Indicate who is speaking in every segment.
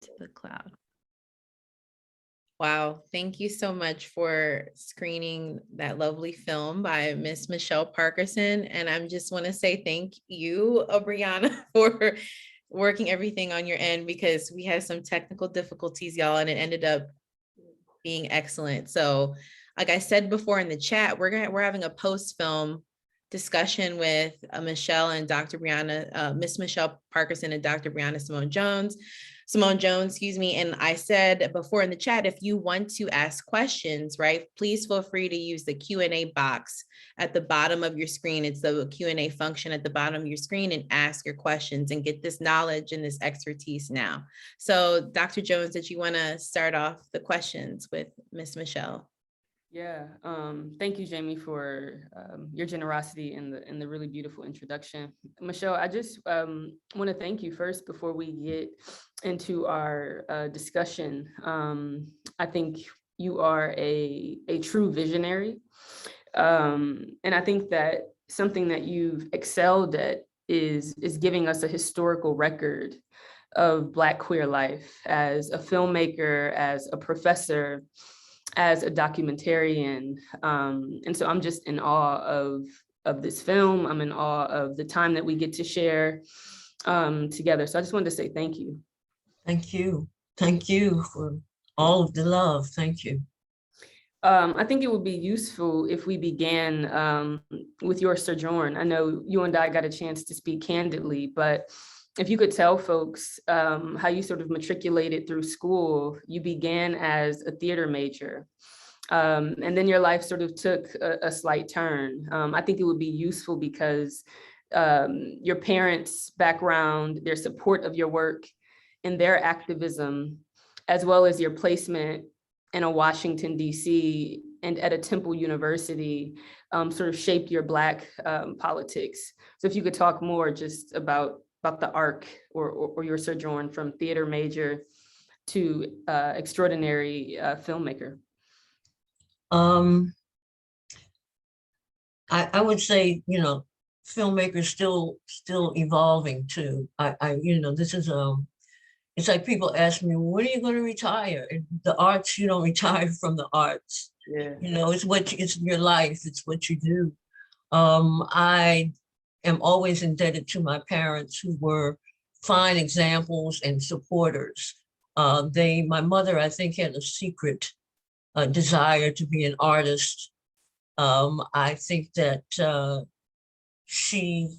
Speaker 1: to the cloud.
Speaker 2: Wow, thank you so much for screening that lovely film by Miss Michelle Parkerson. And I just want to say thank you, Briona, for working everything on your end, because we had some technical difficulties, y'all, and it ended up being excellent. So like I said before in the chat, we're having a post-film discussion with Michelle and Dr. Briona, Miss Michelle Parkerson and Dr. Briona Simone Jones, excuse me. And I said before in the chat, if you want to ask questions, right, please feel free to use the Q&A box at the bottom of your screen. It's the Q&A function at the bottom of your screen, and ask your questions and get this knowledge and this expertise now. So Dr. Jones, did you want to start off the questions with Miss Michelle?
Speaker 3: Yeah, thank you, Jamie, for your generosity and the really beautiful introduction. Michelle, I just want to thank you first before we get into our discussion. I think you are a true visionary. And I think that something that you've excelled at is giving us a historical record of Black queer life as a filmmaker, as a professor, as a documentarian. And so I'm just in awe of this film. I'm in awe of the time that we get to share together. So I just wanted to say thank you.
Speaker 4: Thank you. Thank you for all of the love. Thank you.
Speaker 3: I think it would be useful if we began with your sojourn. I know you and I got a chance to speak candidly, but if you could tell folks how you sort of matriculated through school. You began as a theater major, and then your life sort of took a slight turn. I think it would be useful because your parents' background, their support of your work and their activism, as well as your placement in a Washington, D.C. and at a Temple University sort of shaped your Black politics. So if you could talk more just about the arc or your sojourn from theater major to extraordinary filmmaker.
Speaker 4: I would say, you know, filmmakers still evolving too. You know, this is it's like people ask me, when are you going to retire? And the arts, you don't retire from the arts.
Speaker 3: Yeah.
Speaker 4: You know, it's your life. It's what you do. I am always indebted to my parents, who were fine examples and supporters. My mother, I think, had a secret desire to be an artist. I think that she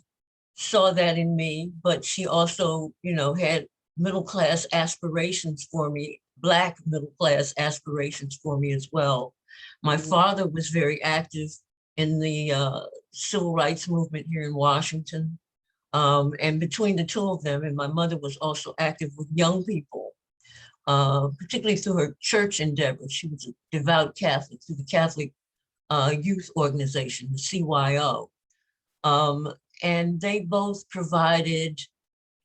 Speaker 4: saw that in me, but she also, you know, had middle-class aspirations for me, Black middle-class aspirations for me as well. My father was very active in the civil rights movement here in Washington. And between the two of them, and my mother was also active with young people, particularly through her church endeavors. She was a devout Catholic through the Catholic Youth Organization, the CYO. And they both provided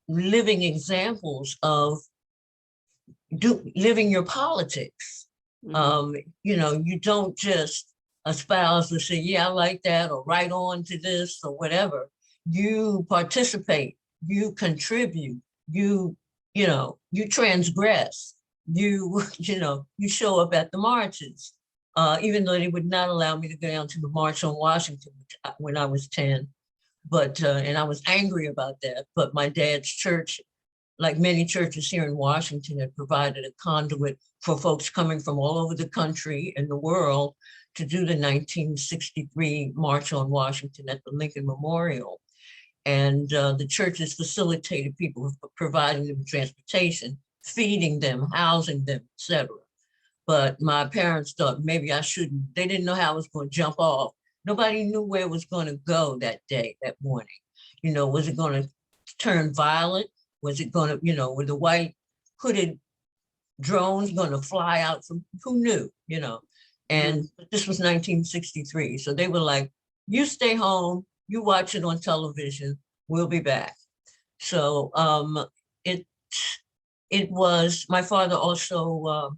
Speaker 4: living examples of living your politics. You know, you don't just espouse or say, yeah, I like that, or write on to this or whatever. You participate, you contribute, you transgress, you show up at the marches, even though they would not allow me to go down to the March on Washington when I was 10. But, and I was angry about that, but my dad's church, like many churches here in Washington, had provided a conduit for folks coming from all over the country and the world to do the 1963 March on Washington at the Lincoln Memorial. And the churches facilitated people, providing them transportation, feeding them, housing them, etc. But my parents thought maybe I shouldn't. They didn't know how I was going to jump off. Nobody knew where it was going to go that day, that morning. You know, was it going to turn violent? Was it going to, you know, were the white hooded drones going to fly out from, who knew, you know? And this was 1963. So they were like, you stay home, you watch it on television, we'll be back. So it was, my father also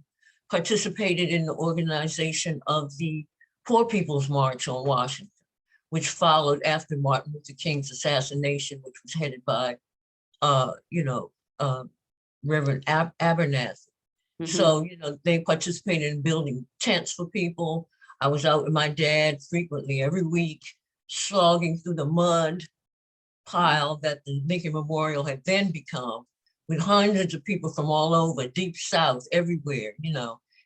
Speaker 4: participated in the organization of the Poor People's March on Washington, which followed after Martin Luther King's assassination, which was headed by, Reverend Abernathy.
Speaker 3: Mhm.
Speaker 4: So, they participated in building tents for people. I was out with my dad frequently every week, slogging through the mud pile that the Lincoln Memorial had then become, with hundreds of people from all over, deep South, everywhere,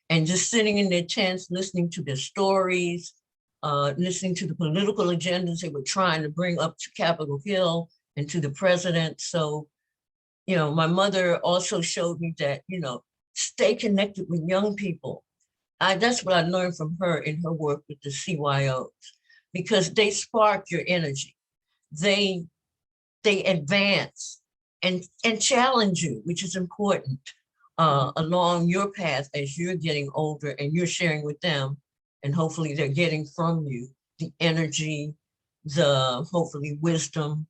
Speaker 4: and just sitting in their tents, listening to their stories, listening to the political agendas they were trying to bring up to Capitol Hill and to the president. So, my mother also showed me that, stay connected with young people. That's what I learned from her in her work with the CYOs, because they spark your energy. They advance and challenge you, which is important, along your path as you're getting older and you're sharing with them, and hopefully they're getting from you the energy, the hopefully wisdom,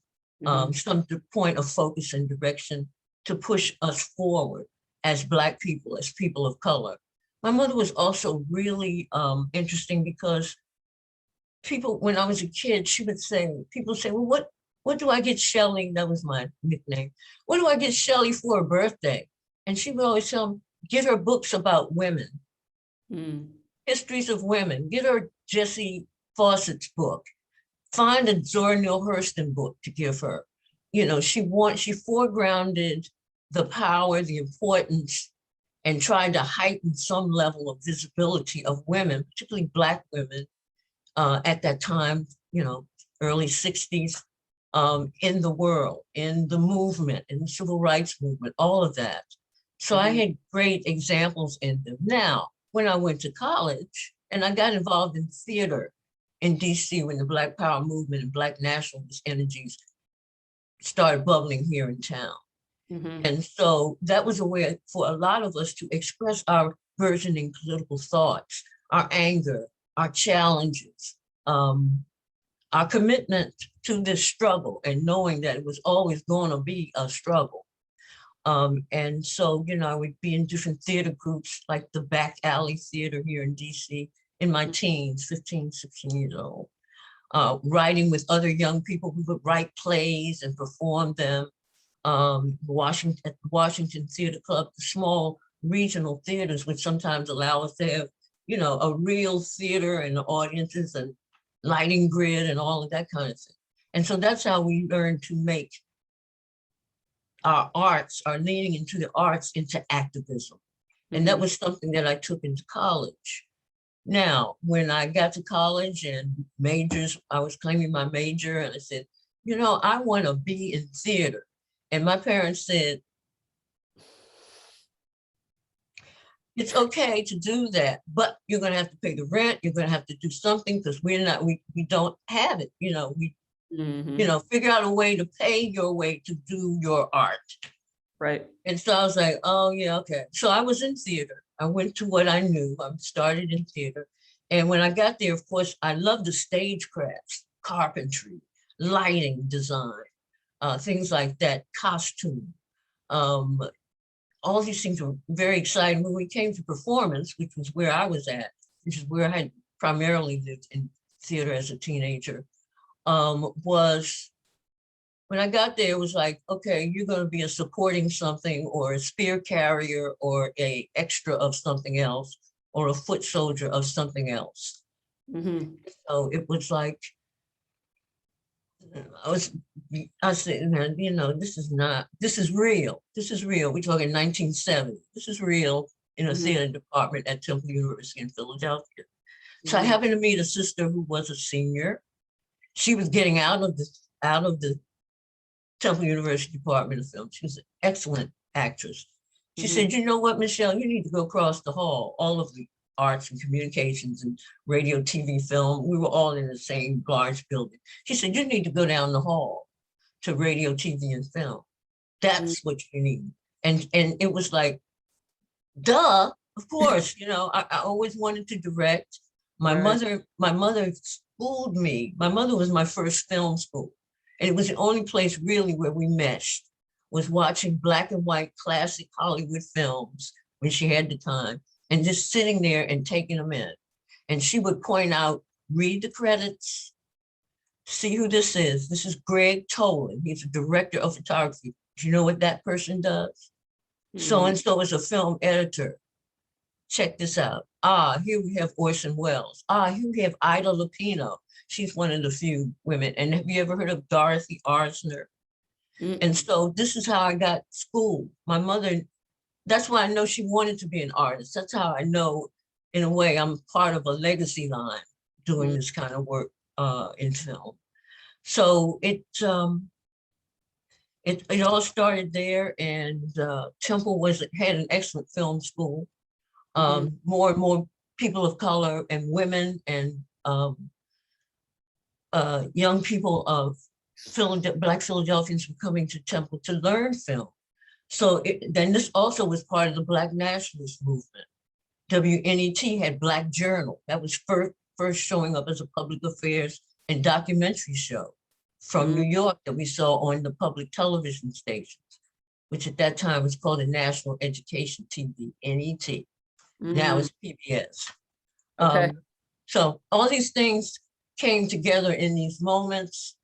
Speaker 4: some point of focus and direction to push us forward as Black people, as people of color. My mother was also really interesting because people, when I was a kid, people say, well, what do I get Shelly? That was my nickname. What do I get Shelly for a birthday? And she would always tell them, get her books about women, histories of women, get her Jessie Fawcett's book, find a Zora Neale Hurston book to give her. She foregrounded the power, the importance, and tried to heighten some level of visibility of women, particularly Black women at that time, early 60s, in the world, in the movement, in the civil rights movement, all of that. So I had great examples in them. Now, when I went to college and I got involved in theater in DC when the Black Power movement and Black nationalist energies started bubbling here in town. And so that was a way for a lot of us to express our burgeoning political thoughts, our anger, our challenges, our commitment to this struggle, and knowing that it was always going to be a struggle. And so, I would be in different theater groups like the Back Alley Theater here in DC in my teens, 15, 16 years old, writing with other young people who would write plays and perform them. Washington Theater Club, the small regional theaters would sometimes allow us to have, a real theater and audiences and lighting grid and all of that kind of thing. And so that's how we learned to make our arts, our leaning into the arts, into activism. And that was something that I took into college. Now, when I got to college and majors, I was claiming my major and I said, I want to be in theater. And my parents said, it's okay to do that, but you're going to have to pay the rent. You're going to have to do something because we don't have it. Figure out a way to pay your way to do your art.
Speaker 3: Right.
Speaker 4: And so I was like, oh yeah, okay. So I was in theater. I went to what I knew. I started in theater. And when I got there, of course, I loved the stage crafts, carpentry, lighting design, things like that, costume. All these things were very exciting. When we came to performance, which was where I was at, which is where I had primarily lived in theater as a teenager, was when I got there, it was like, okay, you're going to be a supporting something or a spear carrier or a extra of something else or a foot soldier of something else. So it was like, I said, this is real. This is real. We're talking 1970. This is real in a theater department at Temple University in Philadelphia. So I happened to meet a sister who was a senior. She was getting out of the Temple University Department of Film. She was an excellent actress. She said, you know what, Michelle, you need to go across the hall. All of the arts and communications and radio, TV, film, we were all in the same large building. She said, you need to go down the hall to radio, TV, and film. That's what you need. And it was like, duh, of course, I always wanted to direct. My mother schooled me. My mother was my first film school. And it was the only place really where we meshed, was watching black and white classic Hollywood films when she had the time, and just sitting there and taking them in. And she would point out, read the credits, see who this is. This is Greg Tolan. He's a director of photography. Do you know what that person does? So-and-so is a film editor. Check this out. Here we have Orson Welles. Here we have Ida Lupino. She's one of the few women. And have you ever heard of Dorothy Arzner? And so this is how I got schooled. My mother, that's why I know she wanted to be an artist. That's how I know, in a way, I'm part of a legacy line doing this kind of work in film. So it all started there, and Temple had an excellent film school. More and more people of color and women and young people of Black Philadelphians were coming to Temple to learn film. So then this also was part of the Black nationalist movement. WNET had Black Journal. That was first showing up as a public affairs and documentary show from New York that we saw on the public television stations, which at that time was called the National Education TV, NET. Now it's PBS.
Speaker 3: Okay.
Speaker 4: So all these things came together in these moments.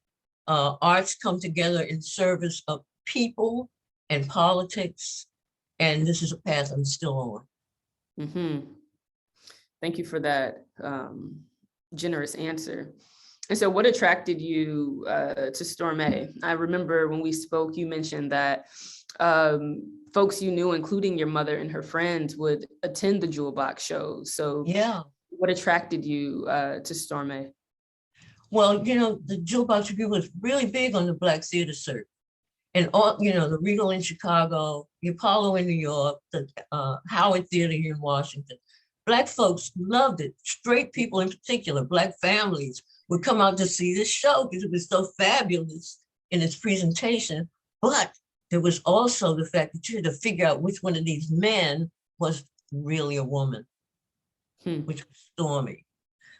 Speaker 4: Arts come together in service of people and politics. And this is a path I'm still on.
Speaker 3: Thank you for that generous answer. And so what attracted you to STORMÉ? I remember when we spoke, you mentioned that folks you knew, including your mother and her friends, would attend the Jewel Box shows. So
Speaker 4: yeah,
Speaker 3: what attracted you to STORMÉ?
Speaker 4: Well, the Jewel Box Revue was really big on the Black theater circuit. And all, the Regal in Chicago, the Apollo in New York, the Howard Theater here in Washington. Black folks loved it. Straight people in particular, Black families would come out to see this show because it was so fabulous in its presentation. But there was also the fact that you had to figure out which one of these men was really a woman, which was Stormé.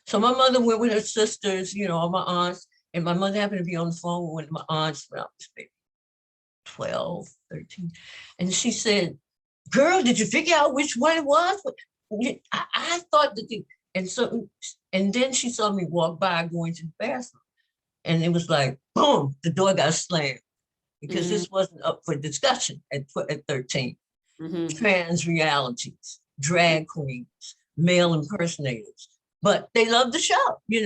Speaker 4: So my mother went with her sisters, all my aunts, and my mother happened to be on the phone with my aunts when I was maybe 12, 13. And she said, girl, did you figure out which one it was? I thought that, and then she saw me walk by going to the bathroom. And it was like, boom, the door got slammed because this wasn't up for discussion at 13. Trans realities, drag queens, male impersonators. But they loved the show, they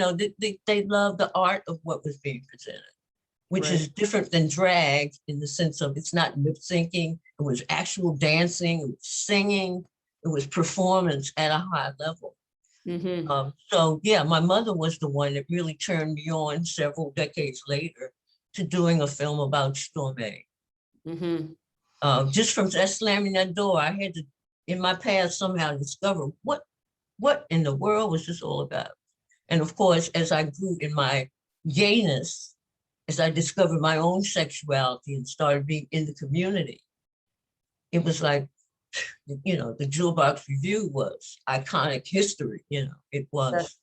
Speaker 4: loved the art of what was being presented, which is different than drag in the sense of it's not lip syncing, it was actual dancing, it was singing, it was performance at a high level. So yeah, my mother was the one that really turned me on several decades later to doing a film about STORMÉ. Just from slamming that door, I had to, in my past, somehow discover what in the world was this all about? And of course, as I grew in my gayness, as I discovered my own sexuality and started being in the community, it was like, the Jewel Box Revue was iconic history, it was.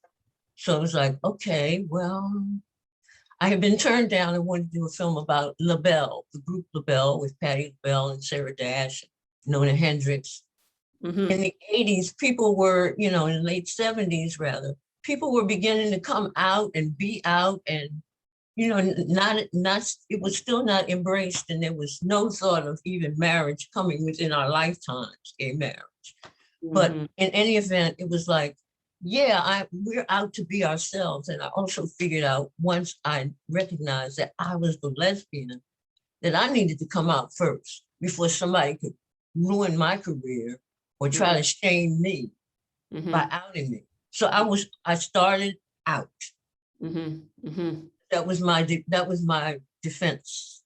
Speaker 4: So it was like, okay, well, I had been turned down. I wanted to do a film about LaBelle, the group LaBelle with Patti LaBelle and Sarah Dash, Nona Hendricks. In the 80s, people were, in the late 70s rather, people were beginning to come out and be out and, it was still not embraced, and there was no thought of even marriage coming within our lifetimes, gay marriage. But in any event, it was like, yeah, we're out to be ourselves. And I also figured out once I recognized that I was the lesbian, that I needed to come out first before somebody could ruin my career or try to shame me by outing me. So I started out. That was my defense.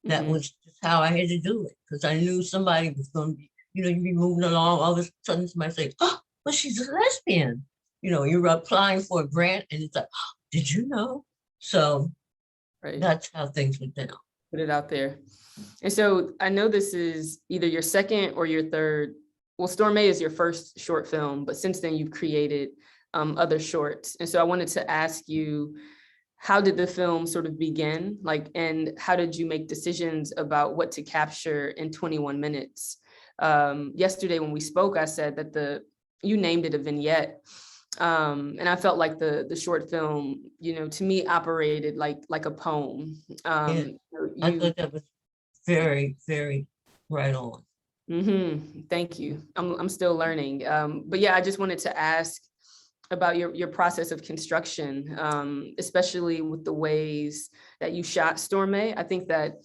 Speaker 4: That was just how I had to do it, because I knew somebody was going to be, you'd be moving along, all of a sudden somebody say, oh, but she's a lesbian. You're applying for a grant and it's like, oh, did you know? So that's how things went down.
Speaker 3: Put it out there. And so I know this is either your second or your third. Well, STORMÉ is your first short film, but since then you've created other shorts. And so I wanted to ask you, how did the film sort of begin? And how did you make decisions about what to capture in 21 minutes? Yesterday when we spoke, I said that you named it a vignette. And I felt like the short film, to me operated like a poem.
Speaker 4: I thought that was very, very right on.
Speaker 3: Thank you. I'm still learning. But yeah, I just wanted to ask about your process of construction, especially with the ways that you shot Stormé. I think that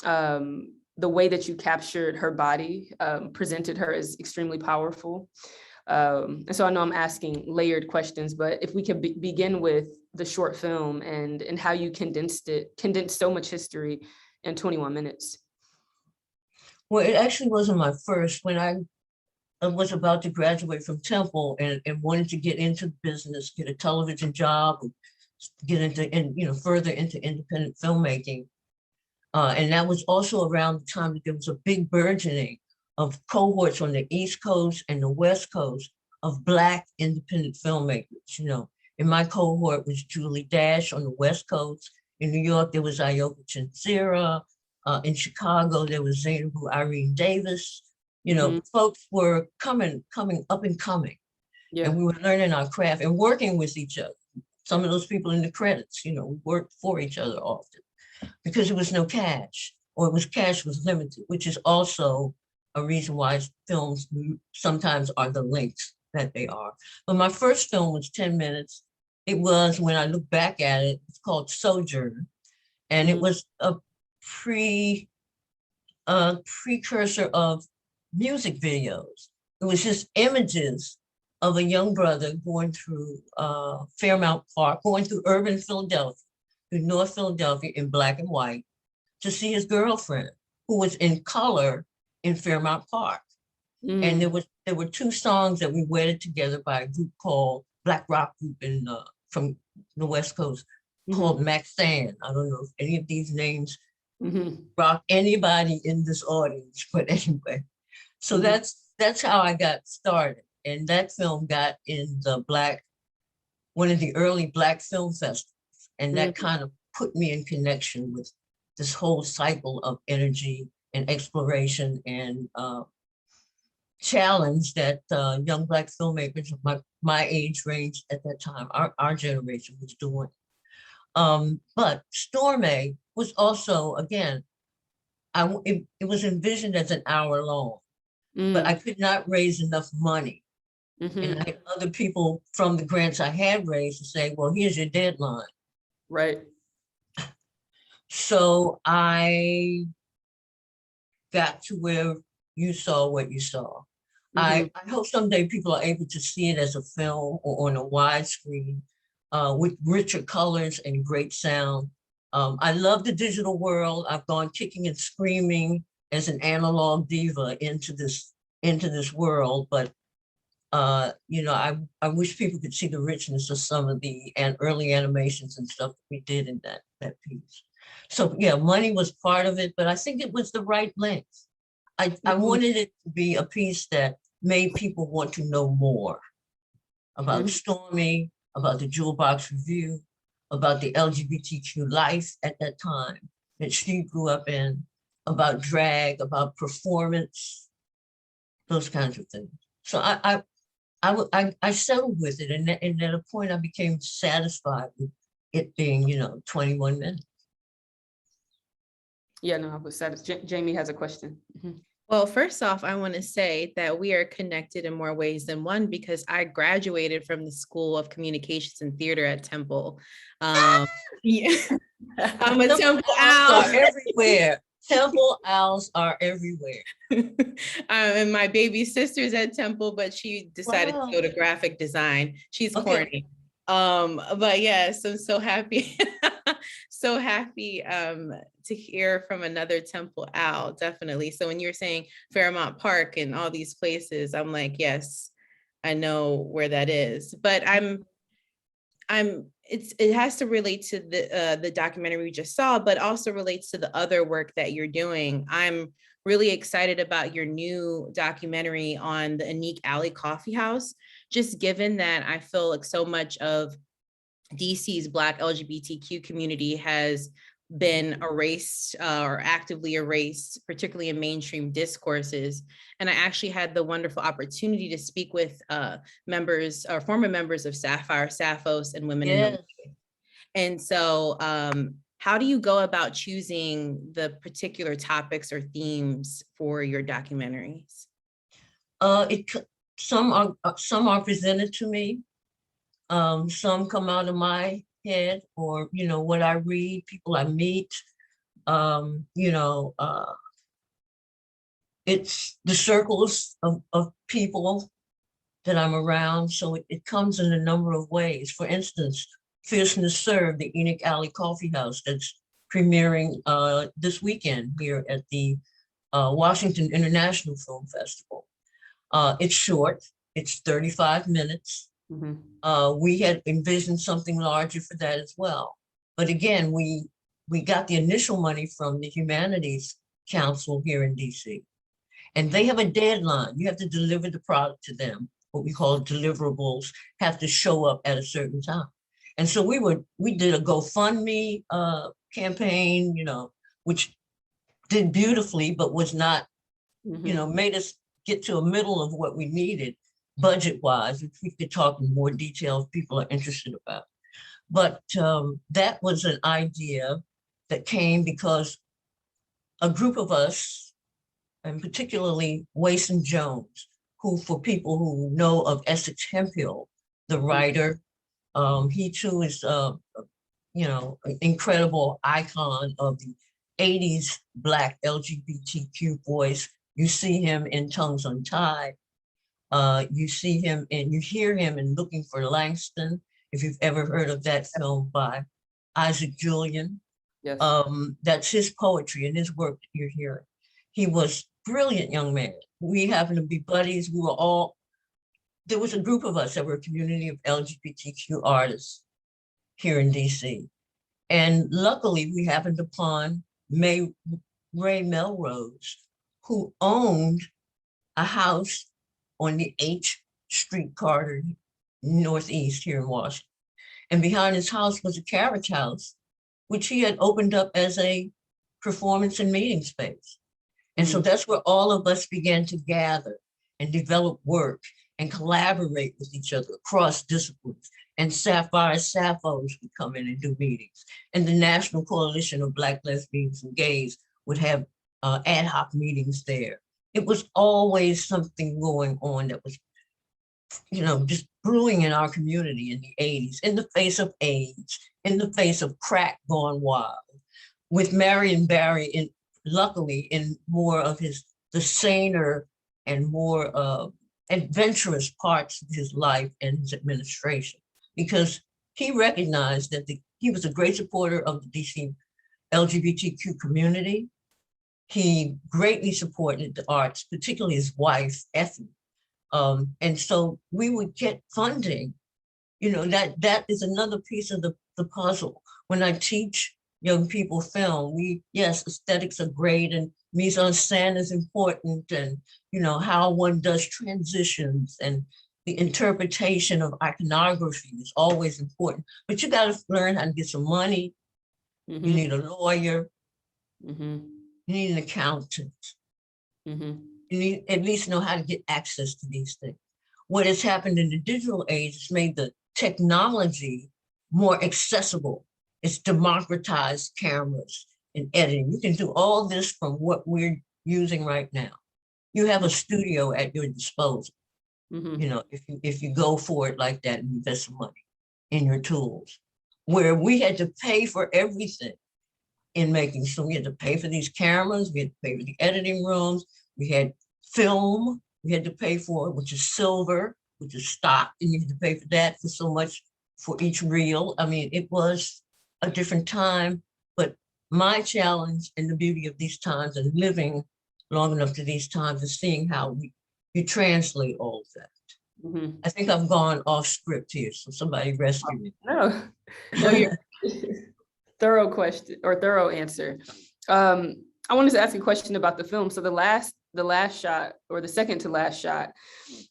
Speaker 3: the way that you captured her body, presented her as extremely powerful. And so I know I'm asking layered questions, but if we could begin with the short film and how you condensed so much history in 21 minutes.
Speaker 4: Well, it actually wasn't my first. When I was about to graduate from Temple and wanted to get into the business, get a television job, get into, and further into independent filmmaking. And that was also around the time that there was a big burgeoning of cohorts on the East Coast and the West Coast of Black independent filmmakers. In my cohort was Julie Dash on the West Coast. In New York, there was Ayoka Chinsira. In Chicago, there was Zainabu Irene Davis. Folks were coming up and coming. Yeah. And we were learning our craft and working with each other. Some of those people in the credits, we worked for each other often because there was no cash, or cash was limited, which is also a reason why films sometimes are the lengths that they are. But my first film was 10 minutes. It was, when I look back at it, it's called Sojourn. And it was a precursor of music videos. It was just images of a young brother going through Fairmount Park, going through urban Philadelphia, through North Philadelphia in black and white, to see his girlfriend, who was in color in Fairmount Park. And there were two songs that we wedded together by a group called Black Rock Group from the West Coast, called Maxan. I don't know if any of these names rock anybody in this audience, but anyway. So that's how I got started. And that film got in one of the early Black film festivals. And that kind of put me in connection with this whole cycle of energy and exploration and challenge that young Black filmmakers of my age range at that time, our generation, was doing. But Stormé was also, again, it was envisioned as an hour long, but I could not raise enough money. And I had other people from the grants I had raised to say, well, here's your deadline.
Speaker 3: Right.
Speaker 4: So I got to where you saw what you saw. I hope someday people are able to see it as a film or on a widescreen with richer colors and great sound. I love the digital world. I've gone kicking and screaming as an analog diva into this world, but I wish people could see the richness of some of the early animations and stuff that we did in that piece. So yeah, money was part of it, but I think it was the right length. I wanted it to be a piece that made people want to know more about Stormé, about the Jewel Box Revue, about the LGBTQ life at that time that she grew up in, about drag, about performance, those kinds of things. So I settled with it, and at a point I became satisfied with it being, 21 minutes.
Speaker 3: Yeah, no, I was satisfied. Jamie has a question.
Speaker 2: Well, first off, I want to say that we are connected in more ways than one, because I graduated from the School of Communications and Theater at Temple. Yeah. I'm a Temple owl.
Speaker 4: Everywhere. Temple owls are everywhere.
Speaker 2: And my baby sister's at Temple, but she decided to go to graphic design. She's corny. But yes, I'm so happy. So happy to hear from another Temple owl, definitely. So when you're saying Fairmount Park and all these places, I'm like, yes, I know where that is. But it has to relate to the documentary we just saw, but also relates to the other work that you're doing. I'm really excited about your new documentary on the Unique Alley Coffee House, just given that I feel like so much of DC's Black LGBTQ community has been erased or actively erased, particularly in mainstream discourses. And I actually had the wonderful opportunity to speak with members or former members of Sapphire, Sappho's, and Women in the Way. And so how do you go about choosing the particular topics or themes for your documentaries?
Speaker 4: Some are presented to me. Some come out of my head, or what I read, people I meet. It's the circles of people that I'm around. So it comes in a number of ways. For instance, Fierceness Served, the Enoch Alley Coffee House that's premiering this weekend here at the Washington International Film Festival. It's short, it's 35 minutes. We had envisioned something larger for that as well. But again, we got the initial money from the Humanities Council here in DC. And they have a deadline. You have to deliver the product to them. What we call deliverables have to show up at a certain time. And so we did a GoFundMe campaign, which did beautifully, but was not, made us get to a middle of what we needed budget-wise, which we could talk in more detail if people are interested about. But that was an idea that came because a group of us, and particularly Wason Jones, who, for people who know of Essex Hemphill, the writer, he too is, an incredible icon of the 80s Black LGBTQ voice. You see him in Tongues Untied. You see him and you hear him in Looking for Langston, if you've ever heard of that film by Isaac Julian.
Speaker 3: Yes.
Speaker 4: That's his poetry and his work that you're hearing. He was a brilliant young man. We happened to be buddies. There was a group of us that were a community of LGBTQ artists here in DC. And luckily we happened upon Ray Melrose, who owned a house on the H Street corridor northeast here in Washington. And behind his house was a carriage house, which he had opened up as a performance and meeting space. And so that's where all of us began to gather and develop work and collaborate with each other across disciplines. And Sapphire Sapphos would come in and do meetings. And the National Coalition of Black Lesbians and Gays would have ad hoc meetings there. It was always something going on that was, just brewing in our community in the 80s, in the face of AIDS, in the face of crack gone wild, with Marion Barry luckily in more of the saner and more adventurous parts of his life and his administration, because he recognized that he was a great supporter of the DC LGBTQ community. He greatly supported the arts, particularly his wife, Effie. And so we would get funding. That is another piece of the puzzle. When I teach young people film, yes, aesthetics are great and mise-en-scène is important, and how one does transitions and the interpretation of iconography is always important. But you got to learn how to get some money. You need a lawyer. You need an accountant. You need at least know how to get access to these things. What has happened in the digital age has made the technology more accessible. It's democratized cameras and editing. You can do all this from what we're using right now. You have a studio at your disposal. If you go for it like that and invest some money in your tools, where we had to pay for everything in making. So we had to pay for these cameras, we had to pay for the editing rooms, we had film, we had to pay for, which is silver, which is stock, and you had to pay for that for so much for each reel. I mean, it was a different time, but my challenge and the beauty of these times and living long enough to these times is seeing how you translate all of that. I think I've gone off script here, so somebody rescue me.
Speaker 3: No, you're thorough question or thorough answer. I wanted to ask a question about the film. So the last shot, or the second to last shot,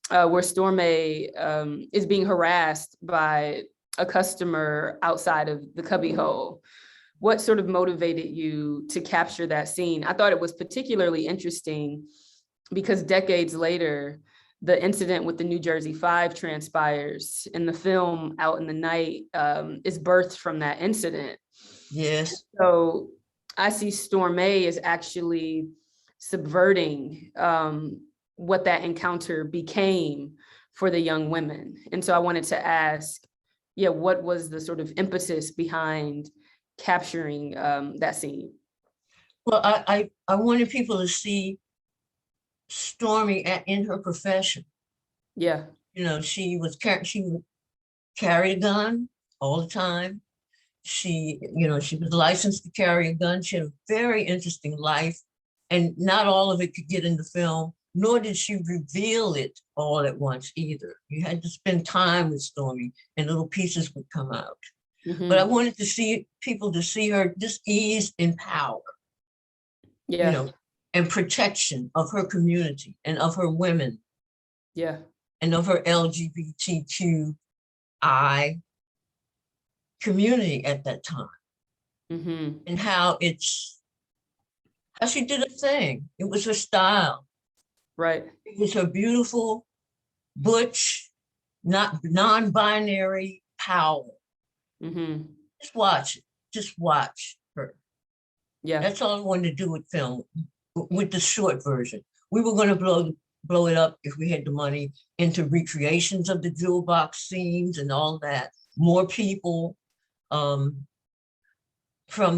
Speaker 3: where Stormé is being harassed by a customer outside of the cubbyhole. What sort of motivated you to capture that scene? I thought it was particularly interesting because decades later, the incident with the New Jersey Five transpires, and the film Out in the Night is birthed from that incident.
Speaker 4: Yes.
Speaker 3: So I see STORMÉ as actually subverting what that encounter became for the young women. And so I wanted to ask, yeah, what was the sort of impetus behind capturing that scene?
Speaker 4: Well, I wanted people to see Stormy in her profession.
Speaker 3: Yeah.
Speaker 4: You know, she carried a gun all the time. She was licensed to carry a gun. She had a very interesting life, and not all of it could get in the film, nor did she reveal it all at once either. You had to spend time with Stormy, and little pieces would come out. But I wanted to see people to see her just eased in power,
Speaker 3: Yeah.
Speaker 4: And protection of her community and of her women.
Speaker 3: Yeah.
Speaker 4: And of her LGBTQI community at that time. And how she did a thing. It was her style.
Speaker 3: Right.
Speaker 4: It was her beautiful, butch, not non-binary power. Just watch it. Just watch her.
Speaker 3: Yeah.
Speaker 4: That's all I wanted to do with film, with the short version. We were going to blow it up if we had the money into recreations of the Jewel Box scenes and all that. More people from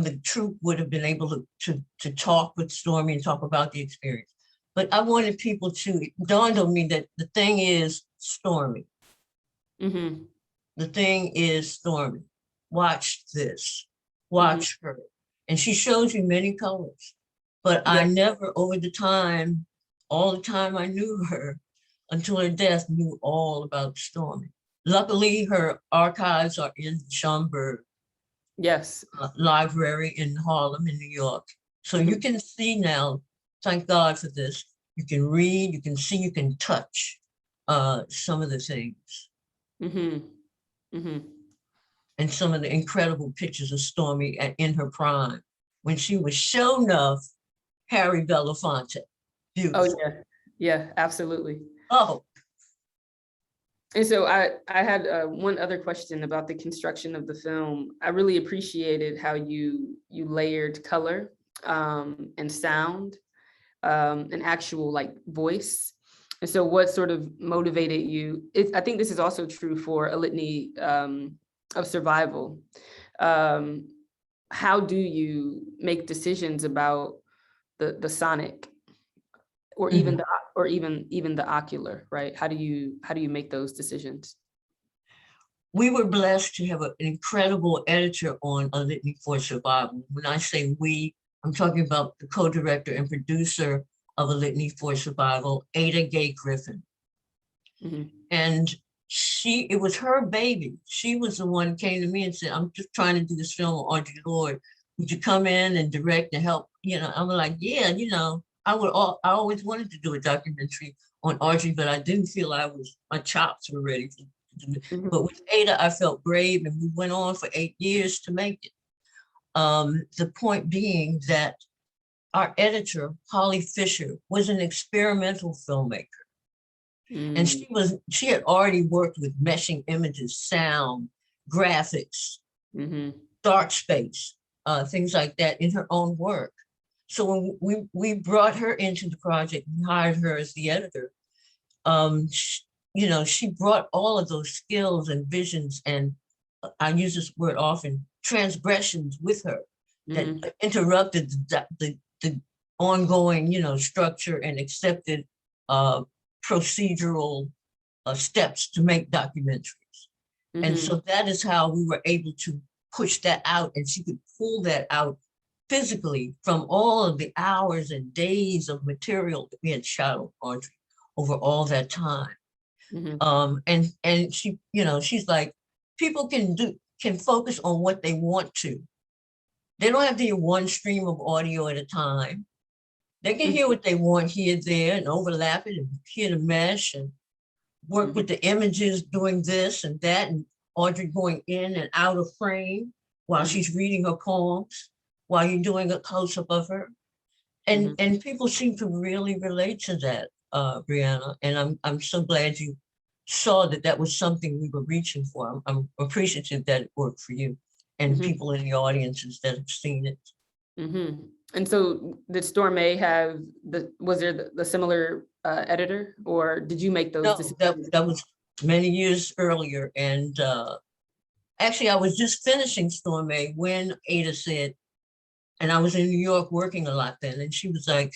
Speaker 4: the troupe would have been able to talk with Stormy and talk about the experience. But I wanted people to, it dawned on me that the thing is Stormy. The thing is Stormy. Watch this, watch her. And she shows you many colors, but I never all the time I knew her until her death, knew all about Stormy. Luckily, her archives are in Schomburg Library in Harlem, in New York. So you can see now, thank God for this, you can read, you can see, you can touch some of the things. And some of the incredible pictures of Stormy in her prime, when she was show enough Harry Belafonte. Beautiful.
Speaker 3: Oh, yeah. Yeah, absolutely.
Speaker 4: Oh.
Speaker 3: And so I had one other question about the construction of the film. I really appreciated how you layered color and sound and actual like voice. And so what sort of motivated you? I think this is also true for A Litany of Survival. How do you make decisions about the sonic or even the ocular, right? How do you make those decisions?
Speaker 4: We were blessed to have an incredible editor on A Litany for Survival. When I say we, I'm talking about the co-director and producer of A Litany for Survival, Ada Gay Griffin. And it was her baby. She was the one who came to me and said, I'm just trying to do this film on Audre Lorde. Would you come in and direct and help? I'm like, yeah, I always wanted to do a documentary on Audre, but I didn't feel my chops were ready to do it. But with Ada, I felt brave, and we went on for 8 years to make it. The point being that our editor, Holly Fisher, was an experimental filmmaker. And she had already worked with meshing images, sound, graphics, dark space, things like that in her own work. So when we brought her into the project and hired her as the editor, she brought all of those skills and visions, and I use this word often, transgressions with her that interrupted the ongoing, structure and accepted procedural steps to make documentaries. And so that is how we were able to push that out, and she could pull that out physically from all of the hours and days of material that we had shot on Audre over all that time. And she, she's like, people can focus on what they want to. They don't have to hear one stream of audio at a time. They can hear what they want here, there, and overlap it, and hear the mesh, and work with the images, doing this and that, and Audre going in and out of frame while she's reading her poems, while you're doing a close-up of her. And people seem to really relate to that, Briona. And I'm so glad you saw that was something we were reaching for. I'm appreciative that it worked for you. and
Speaker 3: Mhm.
Speaker 4: people in the audiences that have seen it.
Speaker 3: Mm-hmm. And so did STORME have was there the similar editor, or did you make those
Speaker 4: No,
Speaker 3: decisions?
Speaker 4: that was many years earlier. And actually, I was just finishing STORME when Ada said, and I was in New York working a lot then, and she was like,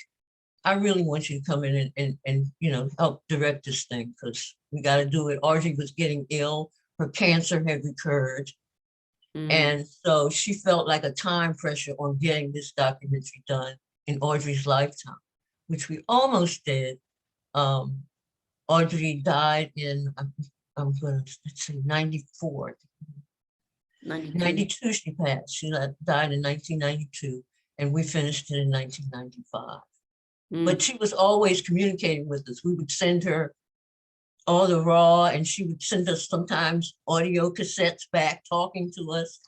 Speaker 4: I really want you to come in and you know, help direct this thing, because we got to do it. Audrey was getting ill. Her cancer had recurred.
Speaker 3: Mm.
Speaker 4: And so she felt like a time pressure on getting this documentary done in Audrey's lifetime, which we almost did. Audrey died in, I'm going to say 94.
Speaker 3: 92.
Speaker 4: 92 she passed. She died in 1992, and we finished it in 1995.
Speaker 3: Mm.
Speaker 4: But she was always communicating with us. We would send her all the raw, and she would send us sometimes audio cassettes back talking to us.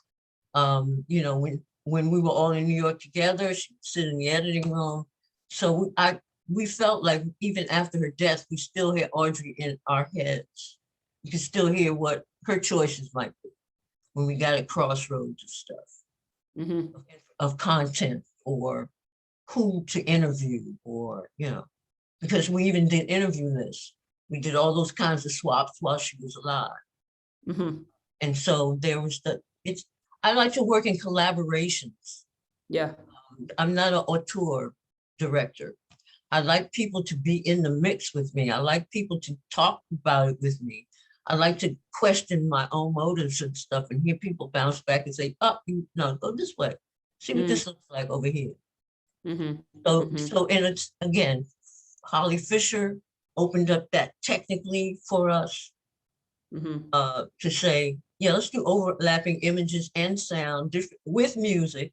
Speaker 4: You know, when we were all in New York together, she'd sit in the editing room. So we felt like even after her death, we still had Audrey in our heads. You could still hear what her choices might be when we got at crossroads of stuff,
Speaker 3: Mm-hmm.
Speaker 4: of content, or who to interview, or, you know, because we even did interview lists. We did all those kinds of swaps while she was alive.
Speaker 3: Mm-hmm.
Speaker 4: And so there was I like to work in collaborations.
Speaker 3: Yeah.
Speaker 4: I'm not an auteur director. I like people to be in the mix with me. I like people to talk about it with me. I like to question my own motives and stuff and hear people bounce back and say, oh, no, go this way. See what this looks like over here.
Speaker 3: Mm-hmm.
Speaker 4: So, and it's, again, Holly Fisher opened up that technically for us, to say, yeah, let's do overlapping images and sound with music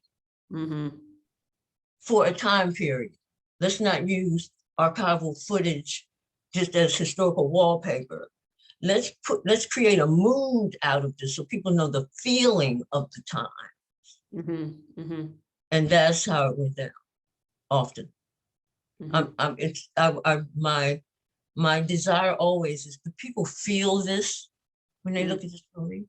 Speaker 4: for a time period. Let's not use archival footage just as historical wallpaper. Let's create a mood out of this so people know the feeling of the time. And that's how it went down often. My desire always is, do people feel this when they look at the story?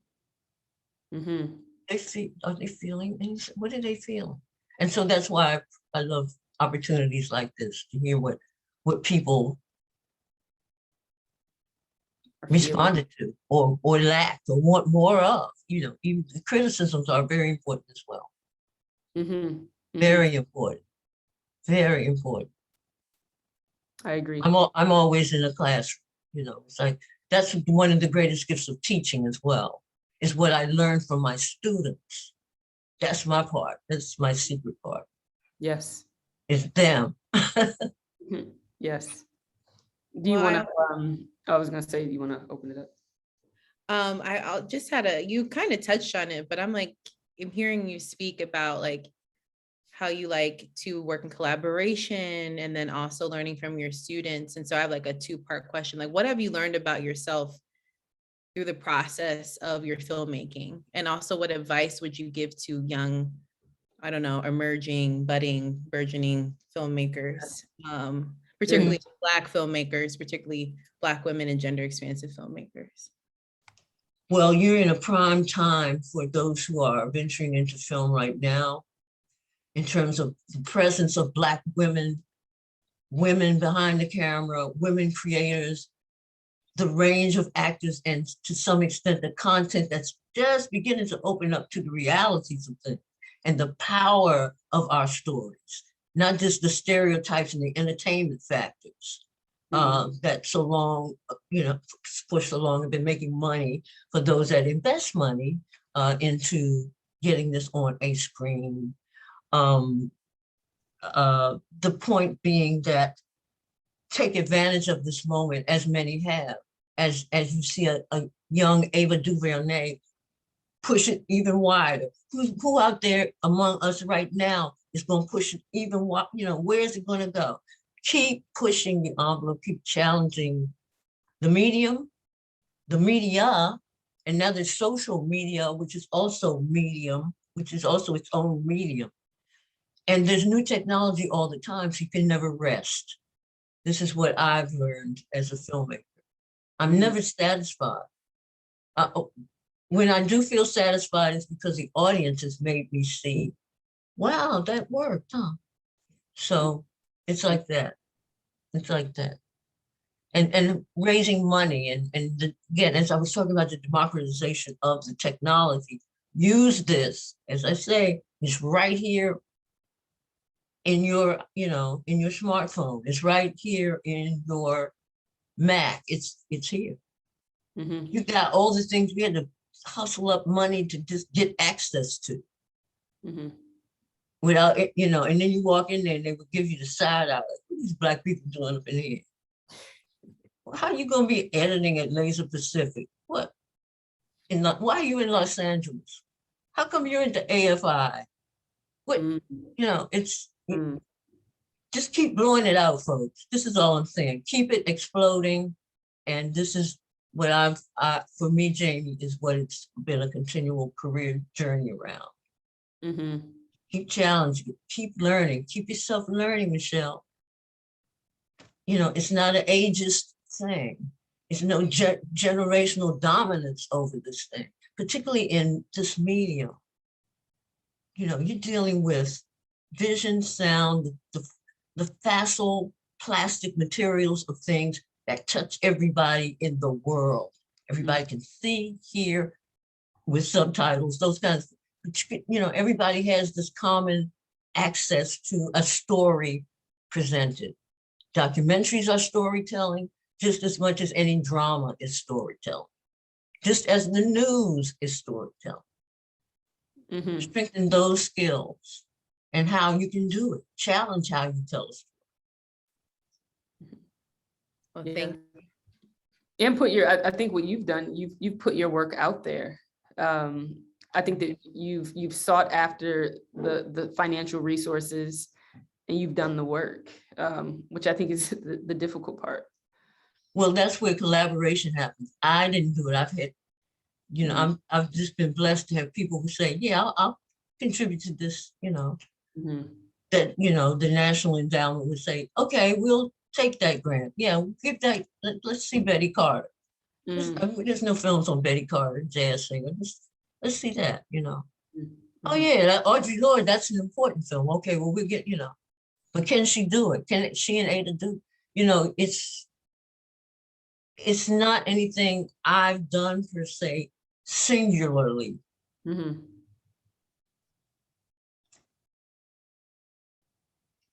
Speaker 4: Are they feeling things? What are they feeling? And so that's why I love opportunities like this, to hear what people responded to, or lacked, or want more of. You know, even the criticisms are very important as well. Very important. Very important.
Speaker 3: I agree.
Speaker 4: I'm always in a classroom, you know. It's like, that's one of the greatest gifts of teaching as well, is what I learned from my students. That's my part. That's my secret part.
Speaker 3: Yes.
Speaker 4: It's them.
Speaker 3: Yes. Do you want to, I was going to say, do you want to open it up?
Speaker 2: I just you kind of touched on it, but I'm hearing you speak about like how you like to work in collaboration, and then also learning from your students. And so I have like a two-part question. Like, what have you learned about yourself through the process of your filmmaking? And also, what advice would you give to young, I don't know, emerging, budding, burgeoning filmmakers, particularly Black filmmakers, particularly Black women and gender expansive filmmakers?
Speaker 4: Well, you're in a prime time for those who are venturing into film right now, in terms of the presence of Black women, women behind the camera, women creators, the range of actors, and to some extent, the content that's just beginning to open up to the realities of things and the power of our stories, not just the stereotypes and the entertainment factors that so long, you know, for so long have been making money for those that invest money into getting this on a screen. The point being that take advantage of this moment, as many have, as you see a young Ava DuVernay push it even wider. Who out there among us right now is going to push it even wider? You know, where is it going to go? Keep pushing the envelope, keep challenging the medium, the media, and now there's social media, which is also medium, which is also its own medium. And there's new technology all the time, so you can never rest. This is what I've learned as a filmmaker. I'm never satisfied. when I do feel satisfied, it's because the audience has made me see, wow, that worked, huh? So it's like that. It's like that. And raising money again, as I was talking about the democratization of the technology, use this, as I say, it's right here in your, in your smartphone. It's right here in your Mac. It's here. You got all the things we had to hustle up money to just get access to. Without it, and then you walk in there and they would give you the side eye. Like, what are these Black people doing up in here? Well, how are you going to be editing at Laser Pacific? What? Why are you in Los Angeles? How come you're into AFI? What? It's just keep blowing it out, folks. This is all I'm saying. Keep it exploding. And this is what for me, Jamie, is what it's been a continual career journey around. Keep challenging, keep learning, keep yourself learning, Michelle. It's not an ageist thing. It's no generational dominance over this thing, particularly in this medium. You're dealing with vision, sound, the facile plastic materials of things that touch everybody in the world. Everybody can see, hear, with subtitles, those kinds of, everybody has this common access to a story presented. Documentaries are storytelling just as much as any drama is storytelling, just as the news is storytelling. Strengthen those skills and how you can do it. Challenge how you tell a story.
Speaker 2: Well, thank you.
Speaker 3: And I think what you've done, you've put your work out there. I think that you've sought after the financial resources and you've done the work, which I think is the difficult part.
Speaker 4: Well, that's where collaboration happens. I didn't do it. I've had, I've just been blessed to have people who say, yeah, I'll contribute to this, that, the National Endowment would say, okay, we'll take that grant. Yeah, we'll give that, let's see Betty Carter. There's no films on Betty Carter, jazz singer. Let's see that, Oh yeah, that Audre Lorde, that's an important film. Okay, well, we'll get, but can she do it? Can she and Ada do, it's not anything I've done per se, singularly.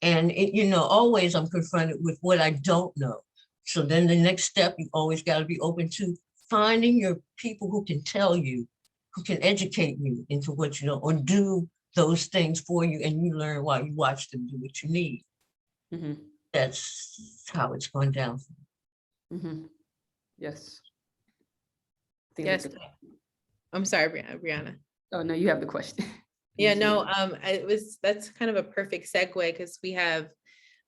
Speaker 4: And always I'm confronted with what I don't know. So then the next step, you always got to be open to finding your people who can tell you, who can educate you into what you know, or do those things for you, and you learn while you watch them do what you need. That's how it's gone down.
Speaker 3: Yes.
Speaker 2: Yes. I'm sorry, Briona.
Speaker 3: Oh no, you have the question.
Speaker 2: Yeah, no, that's kind of a perfect segue because we have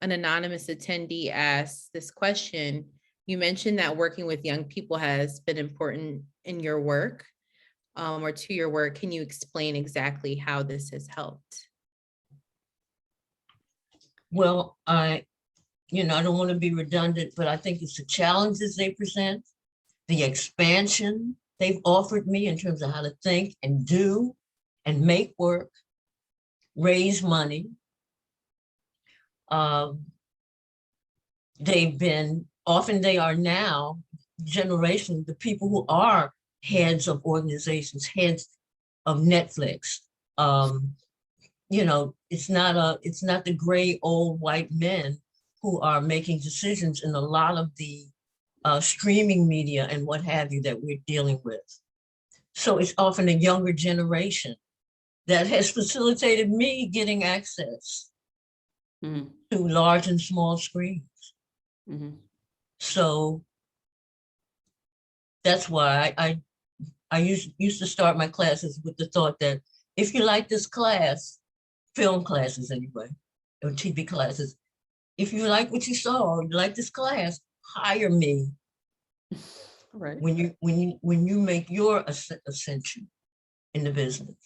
Speaker 2: an anonymous attendee asked this question. You mentioned that working with young people has been important in your work, or to your work. Can you explain exactly how this has helped?
Speaker 4: Well, I don't want to be redundant, but I think it's the challenges they present, the expansion they've offered me in terms of how to think and do and make work, raise money. They are now generation, the people who are heads of organizations, heads of Netflix. It's not the gray old white men who are making decisions in a lot of the streaming media and what have you that we're dealing with. So it's often a younger generation that has facilitated me getting access to large and small screens. So that's why I used to start my classes with the thought that if you like this class, film classes anyway, or TV classes, if you like what you saw, or you like this class, hire me.
Speaker 3: Right.
Speaker 4: When you make your ascension in the business.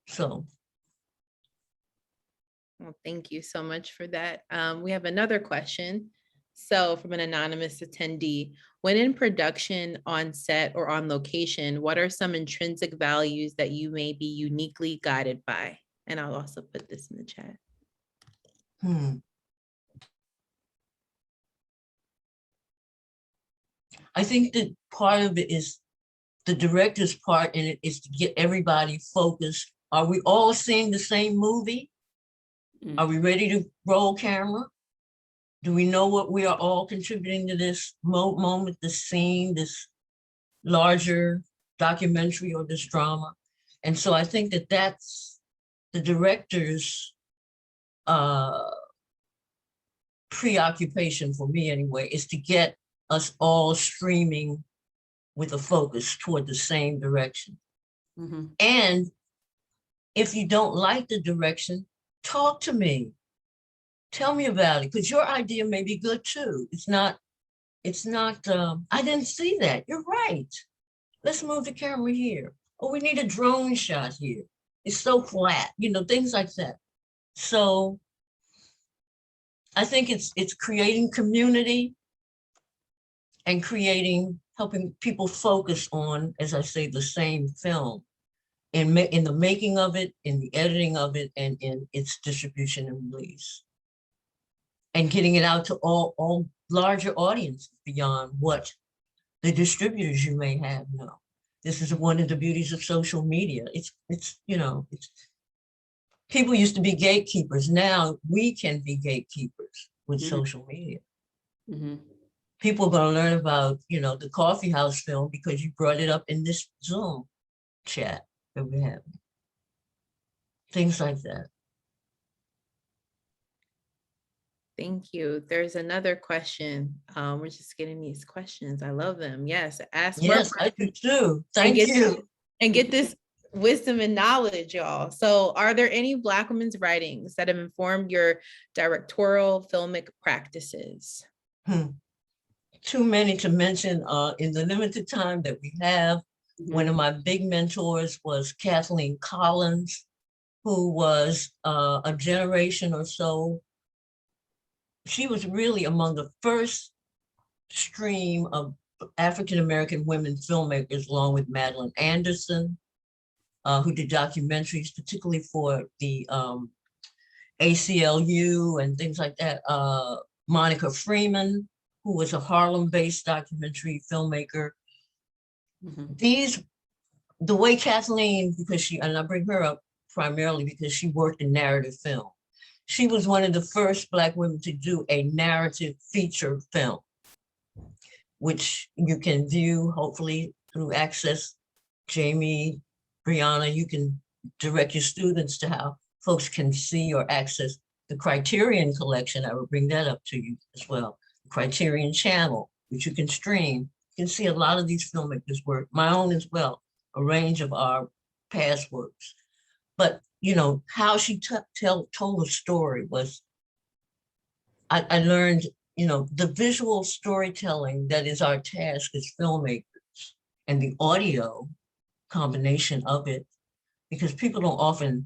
Speaker 4: So.
Speaker 2: Well, thank you so much for that. We have another question. So from an anonymous attendee, when in production, on set, or on location, what are some intrinsic values that you may be uniquely guided by? And I'll also put this in the chat.
Speaker 4: I think that part of it is the director's part in it is to get everybody focused. Are we all seeing the same movie? Are we ready to roll camera? Do we know what we are all contributing to this moment, this scene, this larger documentary or this drama? And so I think that that's the director's preoccupation, for me anyway, is to get us all streaming with a focus toward the same direction. And if you don't like the direction, talk to me. Tell me about it, because your idea may be good too. It's not, I didn't see that. You're right. Let's move the camera here. Oh, we need a drone shot here. It's so flat, you know, things like that. So I think it's creating community and helping people focus on, as I say, the same film in the making of it, in the editing of it, and in its distribution and release. And getting it out to all larger audiences beyond what the distributors you may have know. This is one of the beauties of social media. It's people used to be gatekeepers. Now we can be gatekeepers with social media. People are going to learn about, you know, the coffee house film because you brought it up in this Zoom chat that we have. Things like that.
Speaker 2: Thank you. There's another question. We're just getting these questions. I love them. Yes, ask.
Speaker 4: Yes, I do too. Thank you.
Speaker 2: And get this wisdom and knowledge, y'all. So are there any Black women's writings that have informed your directorial filmic practices?
Speaker 4: Too many to mention in the limited time that we have. One of my big mentors was Kathleen Collins, who was a generation or so. She was really among the first stream of African-American women filmmakers, along with Madeline Anderson, who did documentaries, particularly for the ACLU and things like that. Monica Freeman, who was a Harlem-based documentary filmmaker. The way Kathleen, and I bring her up primarily because she worked in narrative film. She was one of the first Black women to do a narrative feature film, which you can view hopefully through Access. Jamie, Briona, you can direct your students to how folks can see or access the Criterion collection. I will bring that up to you as well. The Criterion channel, which you can stream. You can see a lot of these filmmakers' work, my own as well, a range of our past works. But you know, how she told a story was, I learned, you know, the visual storytelling that is our task as filmmakers, and the audio combination of it, because people don't often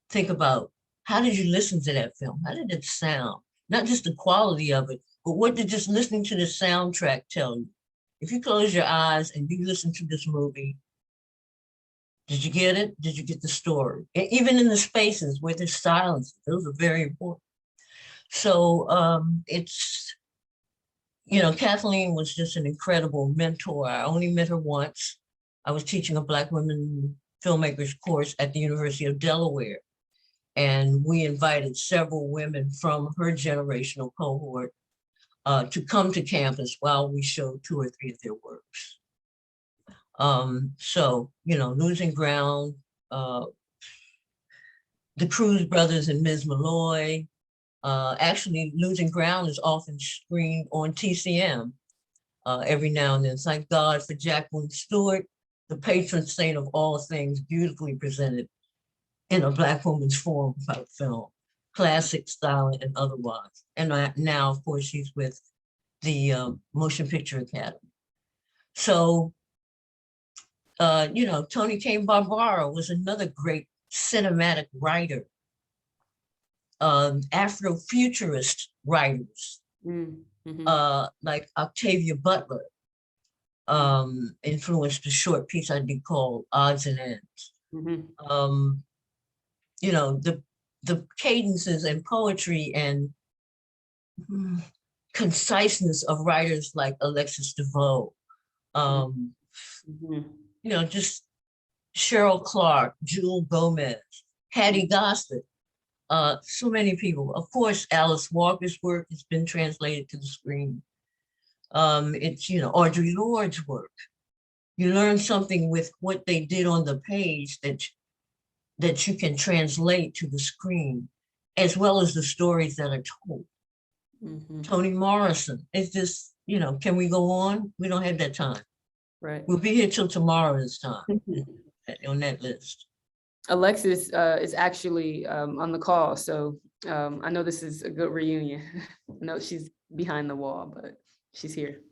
Speaker 4: think about, how did you listen to that film? How did it sound? Not just the quality of it, but what did just listening to the soundtrack tell you? If you close your eyes and you listen to this movie, did you get it? Did you get the story? Even in the spaces where there's silence, those are very important. So it's, you know, Kathleen was just an incredible mentor. I only met her once. I was teaching a Black women filmmakers course at the University of Delaware. And we invited several women from her generational cohort to come to campus while we showed 2 or 3 of their works. So, you know, Losing Ground, the Cruz brothers and Ms. Malloy. Actually, Losing Ground is often screened on TCM every now and then. Thank God for Jacqueline Stewart, the patron saint of all things, beautifully presented in a Black woman's form about film, classic, style, and otherwise. And now, of course, she's with the Motion Picture Academy. So, you know, Toni Cade Barbaro was another great cinematic writer. Afrofuturist writers like Octavia Butler influenced a short piece I did called Odds and Ends. You know, the cadences and poetry and conciseness of writers like Alexis DeVoe, you know, just Cheryl Clark, Jewel Gomez, Hattie Gossett, so many people. Of course, Alice Walker's work has been translated to the screen. It's, you know, Audre Lorde's work. You learn something with what they did on the page that you can translate to the screen, as well as the stories that are told. Toni Morrison. It's just, you know, can we go on? We don't have that time.
Speaker 3: Right.
Speaker 4: We'll be here till tomorrow this time on that list.
Speaker 3: Alexis is actually on the call, so I know this is a good reunion. I know she's behind the wall, but she's here.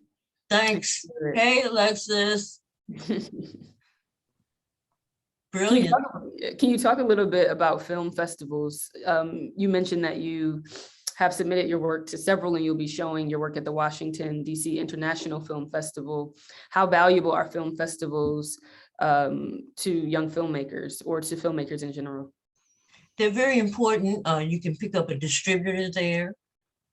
Speaker 4: Thanks. Hey, Alexis. Brilliant.
Speaker 3: Can you talk a little bit about film festivals? You mentioned that you have submitted your work to several, and you'll be showing your work at the Washington, D.C. International Film Festival. How valuable are film festivals to young filmmakers or to filmmakers in general?
Speaker 4: They're very important. You can pick up a distributor there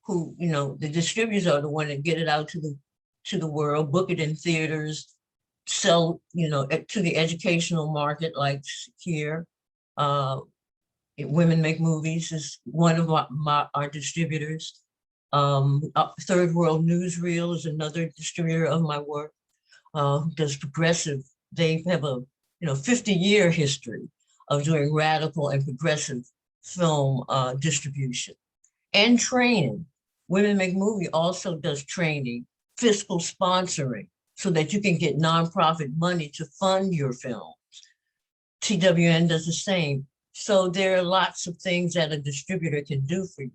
Speaker 4: who, you know, the distributors are the one that get it out to the world, book it in theaters, sell, you know, to the educational market like here. Women Make Movies is one of our distributors. Third World Newsreel is another distributor of my work, who does progressive. They have a 50-year history of doing radical and progressive film distribution and training. Women Make Movie also does training, fiscal sponsoring, so that you can get nonprofit money to fund your films. TWN does the same. So there are lots of things that a distributor can do for you.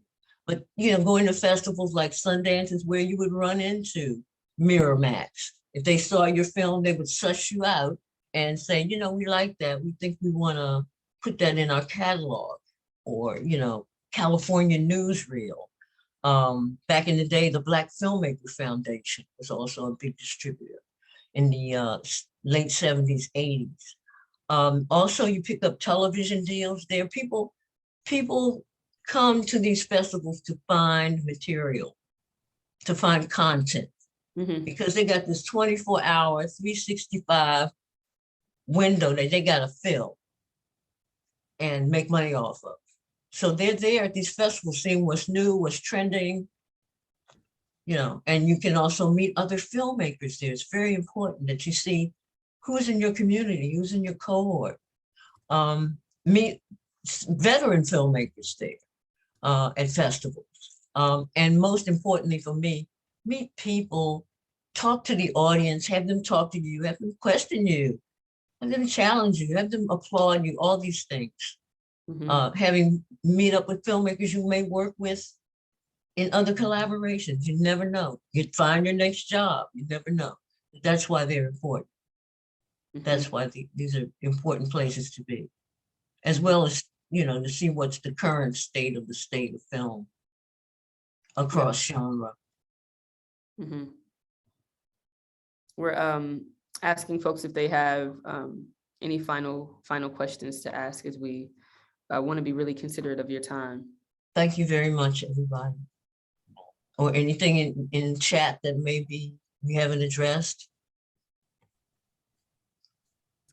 Speaker 4: But, you know, going to festivals like Sundance is where you would run into Miramax. If they saw your film, they would suss you out and say, you know, we like that. We think we want to put that in our catalog. Or, you know, California Newsreel. Back in the day, the Black Filmmaker Foundation was also a big distributor in the late 70s, 80s. Also, you pick up television deals there. People come to these festivals to find material, to find content, because they got this 24-hour, 365 window that they got to fill and make money off of. So they're there at these festivals, seeing what's new, what's trending, you know, and you can also meet other filmmakers there. It's very important that you see who's in your community, who's in your cohort. Meet veteran filmmakers there at festivals. And most importantly for me, meet people, talk to the audience, have them talk to you, have them question you, have them challenge you, have them applaud you, all these things. Having meet up with filmmakers you may work with in other collaborations. You never know. You'd find your next job. You never know. That's why they're important. That's why these are important places to be, as well as, you know, to see what's the current state of film across genre.
Speaker 3: We're asking folks if they have any final questions to ask, as we want to be really considerate of your time.
Speaker 4: Thank you very much, everybody. Or anything in chat that maybe we haven't addressed.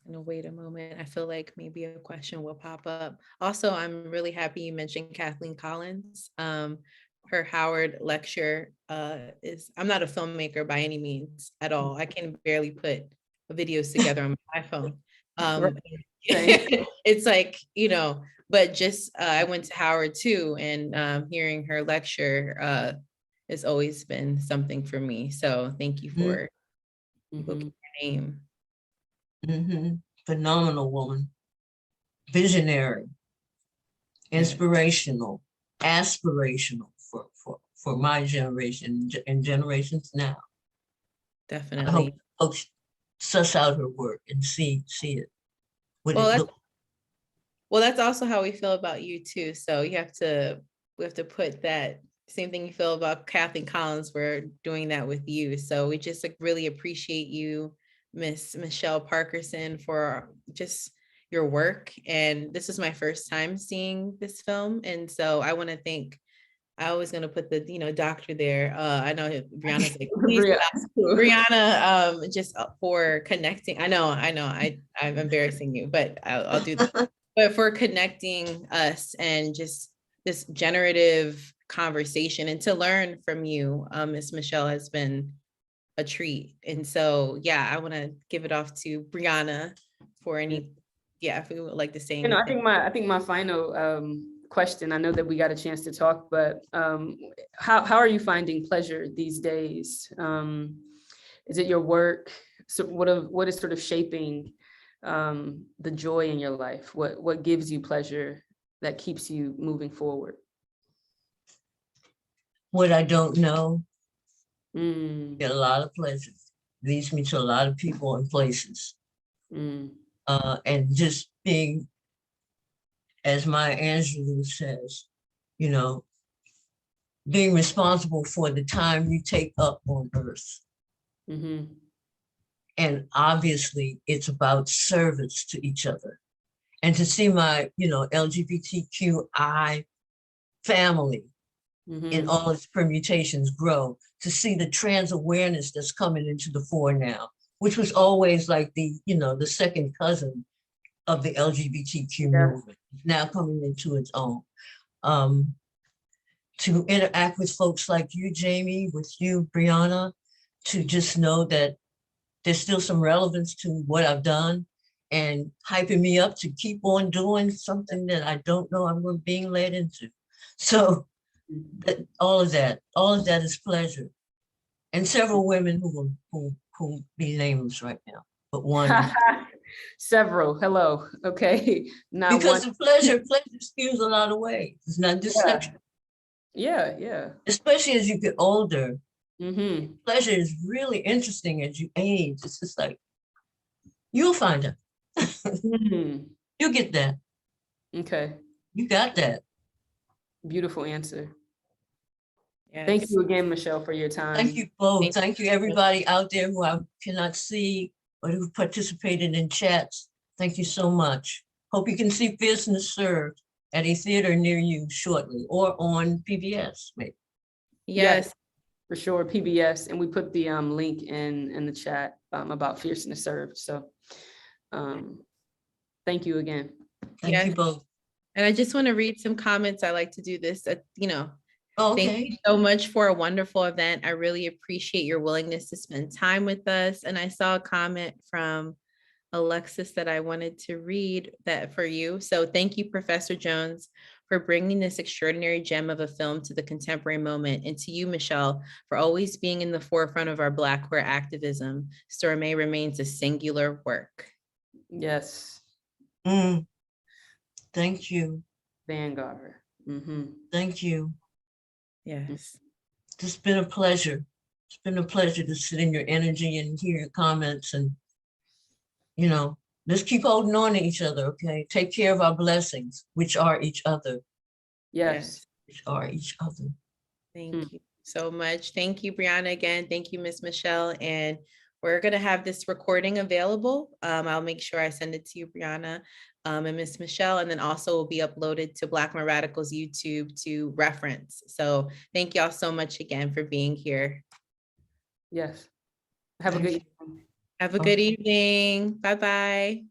Speaker 2: No, wait a moment. I feel like maybe a question will pop up. Also, I'm really happy you mentioned Kathleen Collins. Her Howard lecture is, I'm not a filmmaker by any means at all. I can barely put videos together on my iPhone. It's like, you know, but just I went to Howard too, and hearing her lecture has always been something for me. So thank you for booking your name.
Speaker 4: Phenomenal woman, visionary, inspirational, aspirational for my generation and generations now.
Speaker 2: Definitely.
Speaker 4: I hope folks suss out her work and see it.
Speaker 2: Well, that's also how we feel about you too. So we have to put that same thing you feel about Kathleen Collins, we're doing that with you. So we just like really appreciate you, Miss Michelle Parkerson, for just your work. And this is my first time seeing this film. And so I want to thank, I was going to put the, doctor there. I know Brianna's like, please stop. Briona, just for connecting. I know, I'm embarrassing you, but I'll do that. But for connecting us and just this generative conversation, and to learn from you, Miss Michelle, has been a treat. And so, yeah, I want to give it off to Briona for any, if we would like to say anything.
Speaker 3: I think my final question, I know that we got a chance to talk, but how are you finding pleasure these days? Is it your work? So what is sort of shaping the joy in your life? What gives you pleasure that keeps you moving forward?
Speaker 4: What I don't know, get a lot of pleasure. Leads me to a lot of people and places. And just being, as Maya Angelou says, being responsible for the time you take up on earth. And obviously it's about service to each other. And to see my, LGBTQI family in all its permutations grow, to see the trans awareness that's coming into the fore now, which was always like the, the second cousin of the LGBTQ movement, now coming into its own. To interact with folks like you, Jamie, with you, Briona, to just know that there's still some relevance to what I've done and hyping me up to keep on doing something that I don't know I'm being led into. So all of that is pleasure. And several women who be nameless right now, but one.
Speaker 3: Several, hello, okay. Not
Speaker 4: because
Speaker 3: one.
Speaker 4: the pleasure skews a lot of ways. It's not just sexual.
Speaker 3: Yeah.
Speaker 4: Especially as you get older, pleasure is really interesting as you age. It's just like, you'll find it. You'll get that.
Speaker 3: Okay.
Speaker 4: You got that.
Speaker 3: Beautiful answer.
Speaker 2: Yes.
Speaker 3: Thank you again, Michelle, for your time.
Speaker 4: Thank you both. Thank you everybody out there who I cannot see or who participated in chats. Thank you so much. Hope you can see Fierceness Served at a theater near you shortly, or on PBS, maybe.
Speaker 2: Yes.
Speaker 3: For sure, PBS, and we put the link in the chat about Fierceness Served. So thank you again.
Speaker 4: Thank you both.
Speaker 2: And I just want to read some comments. I like to do this, okay. Thank you so much for a wonderful event. I really appreciate your willingness to spend time with us. And I saw a comment from Alexis that I wanted to read that for you. So thank you, Professor Jones, for bringing this extraordinary gem of a film to the contemporary moment, and to you, Michelle, for always being in the forefront of our Black queer activism. STORMÉ remains a singular work.
Speaker 3: Yes.
Speaker 4: Thank you.
Speaker 3: Vanguard.
Speaker 4: Thank you.
Speaker 2: Yes.
Speaker 4: It's been a pleasure. It's been a pleasure to sit in your energy and hear your comments, and let's keep holding on to each other, okay? Take care of our blessings, which are each other.
Speaker 3: Yes.
Speaker 4: Which are each other.
Speaker 2: Thank you so much. Thank you, Briona, again. Thank you, Miss Michelle. And we're going to have this recording available. I'll make sure I send it to you, Briona, and Miss Michelle, and then also will be uploaded to Black Men Radical's YouTube to reference. So thank y'all so much again for being here.
Speaker 3: Yes. Have a good evening.
Speaker 2: Have a good evening. Bye-bye.